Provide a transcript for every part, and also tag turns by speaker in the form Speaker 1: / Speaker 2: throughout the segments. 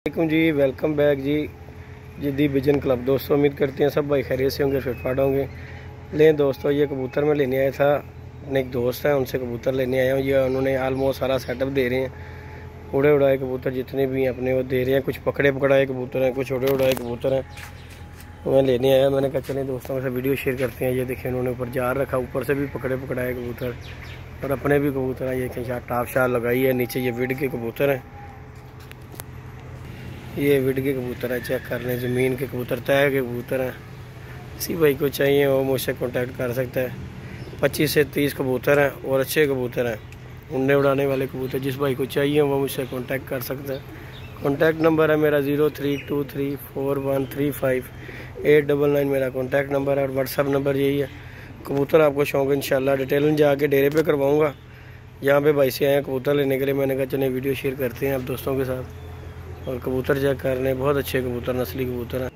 Speaker 1: वालेकुम जी, welcome back जी जिद्दी vision club. दोस्तों उम्मीद करते हैं सब भाई खैरियत से होंगे, फिटफाट होंगे। लें दोस्तों, ये कबूतर मैं लेने आया था, अपने एक दोस्त है उनसे कबूतर लेने आया हूँ। ये उन्होंने आलमोस्ट सारा सेटअप दे रहे हैं। उड़े उड़ाए कबूतर जितने भी हैं अपने वो दे रहे हैं। कुछ पकड़े पकड़ाए कबूतर हैं, कुछ उड़े उड़ाए कबूतर हैं। मैं लेने आया, मैंने कहा चलें दोस्तों के साथ वीडियो शेयर करते हैं। ये देखिए उन्होंने ऊपर जार रखा, ऊपर से भी पकड़े पकड़ाए कबूतर और अपने भी कबूतर हैं। ये कहीं टाप शाल लगाई है, नीचे ये विड के कबूतर हैं। ये विड के कबूतर है, चेक कर लें। ज़मीन के कबूतर, तय के कबूतर हैं। किसी भाई को चाहिए वो मुझसे कांटेक्ट कर सकता है। 25 से 30 कबूतर हैं और अच्छे कबूतर हैं, उड़ने उड़ाने वाले कबूतर। जिस भाई को चाहिए वो मुझसे कांटेक्ट कर सकता है। कांटेक्ट नंबर है मेरा 0323413589 मेरा कांटेक्ट नंबर है और व्हाट्सअप नंबर यही है। कबूतर आपको शौक़ इंशाल्लाह डिटेल जाके डेरे पे करवाऊँगा। यहाँ पे भाई से आए कबूतर लेने के लिए, मैंने कहा चलें वीडियो शेयर करते हैं आप दोस्तों के साथ। और कबूतर चेक कर लें, बहुत अच्छे कबूतर, नस्ली कबूतर हैं।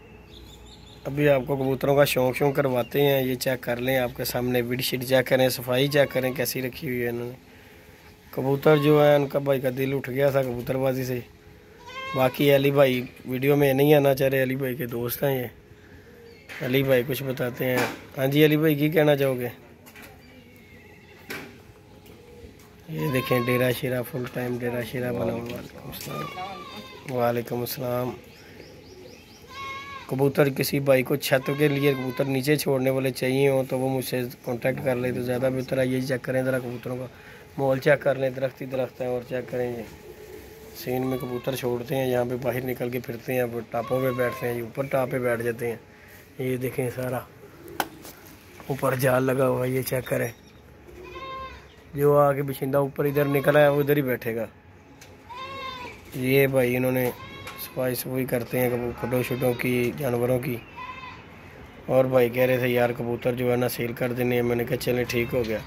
Speaker 1: अभी आपको कबूतरों का शौक़ करवाते हैं। ये चेक कर लें आपके सामने, विड शीट चेक करें, सफाई चेक करें कैसी रखी हुई है इन्होंने। कबूतर जो है उनका भाई का दिल उठ गया था कबूतरबाजी से। बाकी अली भाई वीडियो में नहीं आना चाह रहे, अली भाई के दोस्त हैं ये। अली भाई कुछ बताते हैं। हाँ जी अली भाई, की कहना चाहोगे? ये देखें डेरा शेरा, फुल टाइम डेरा शेरा बना हुआ। वालेकुम अस्सलाम। कबूतर किसी भाई को छत के लिए कबूतर नीचे छोड़ने वाले चाहिए हो तो वो मुझसे कांटेक्ट कर ले तो ज़्यादा बेहतर है। यही चेक करें ज़रा, कबूतरों का माहौल चेक कर लें। दरख्त ही दरख्त हैं। और चेक करें ये सीन में कबूतर छोड़ते हैं, यहाँ पे बाहर निकल के फिरते हैं, वो टापों पे बैठते हैं, ये ऊपर टाप पे बैठ जाते हैं। ये देखें सारा ऊपर जाल लगा हुआ है, ये चेक करें। जो आगे बशिंदा ऊपर इधर निकला है वो इधर ही बैठेगा। ये भाई इन्होंने सफाई सफाई करते हैं खड्डों शुड्डों की, जानवरों की। और भाई कह रहे थे यार कबूतर जो है ना सेल कर देने हैं। मैंने कहा चलें ठीक हो गया,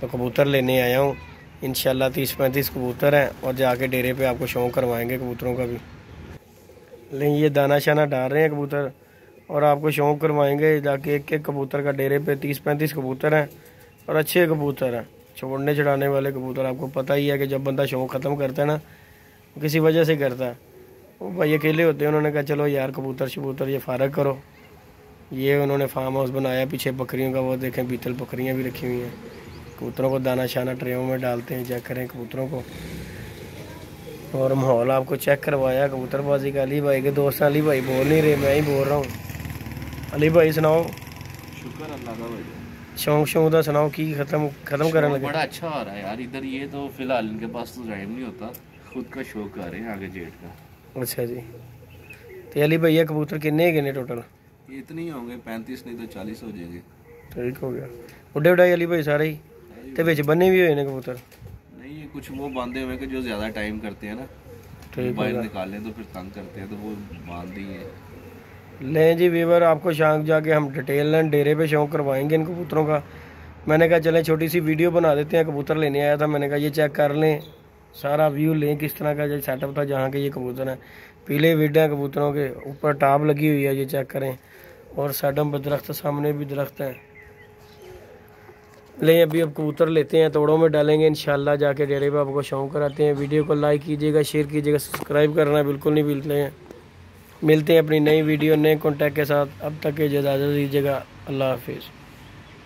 Speaker 1: तो कबूतर लेने आया हूँ। इंशाल्लाह 30-35 कबूतर हैं और जाके डेरे पे आपको शौक़ करवाएंगे कबूतरों का भी। लेकिन ये दाना शाना डाल रहे हैं कबूतर और आपको शौक़ करवाएंगे जाके। एक एक कबूतर का डेरे पे 30-35 कबूतर हैं और अच्छे कबूतर हैं, छोड़ने चढ़ाने वाले कबूतर। आपको पता ही है कि जब बंदा शौक़ ख़त्म करता है ना, किसी वजह से करता है। वो भाई अकेले होते हैं, उन्होंने कहा चलो यार कबूतर शबूतर ये फ़ारग करो। ये उन्होंने फार्म हाउस बनाया पीछे बकरियों का, वो देखें बीतल बकरियाँ भी रखी हुई हैं। कबूतरों को दाना शाना ट्रेयों में डालते हैं, चेक करें कबूतरों को। और माहौल आपको चेक करवाया कबूतरबाजी का। अली भाई के दोस्त अली भाई बोल नहीं रहे, मैं ही बोल रहा हूँ। अली भाई सुनाओ।
Speaker 2: शुक्र अल्लाह का भाई।
Speaker 1: शौक़ का सुनाओ की ख़त्म करने लगे।
Speaker 2: बड़ा अच्छा हो रहा है यार इधर। ये तो फिलहाल इनके पास तो टाइम नहीं होता, खुद का शौक कर रहे हैं आगे जेठ का।
Speaker 1: अच्छा जी। तो अली भैया कबूतर किन्ने टोटल?
Speaker 2: ये इतने ही होंगे, 35 नहीं तो 40 हो जाएंगे।
Speaker 1: ठीक हो गया। उड्डे उड़ाई अली भाई सारे ही तो बिच बने भी हुए ने कबूतर?
Speaker 2: नहीं, ये कुछ वो बांधे हुए कि जो ज़्यादा टाइम करते हैं ना, बाहर निकालें तो फिर तंग करते हैं, तो वो बांध दी है।
Speaker 1: लें जी व्यूअर, आपको शाम जाके हम डिटेल लें डेरे पे शौक़ करवाएंगे इन कबूतरों का। मैंने कहा चलें छोटी सी वीडियो बना देते हैं। कबूतर लेने आया था, मैंने कहा ये चेक कर लें, सारा व्यू लें किस तरह का जो सेटअप था जहाँ के ये कबूतर हैं। पीले विड हैं कबूतरों के, ऊपर टाप लगी हुई है, ये चेक करें। और साइडों पर दरख्त, सामने भी दरख्त हैं। लें अभी अब कबूतर लेते हैं, तोड़ों में डालेंगे इंशाल्लाह। जाके डेरे पे आपको शौक़ कराते हैं। वीडियो को लाइक कीजिएगा, शेयर कीजिएगा, सब्सक्राइब करना बिल्कुल नहीं भूलते हैं। मिलते हैं अपनी नई वीडियो नए कॉन्टैक्ट के साथ। अब तक के इजाज़त दीजिएगा। अल्लाह हाफिज़।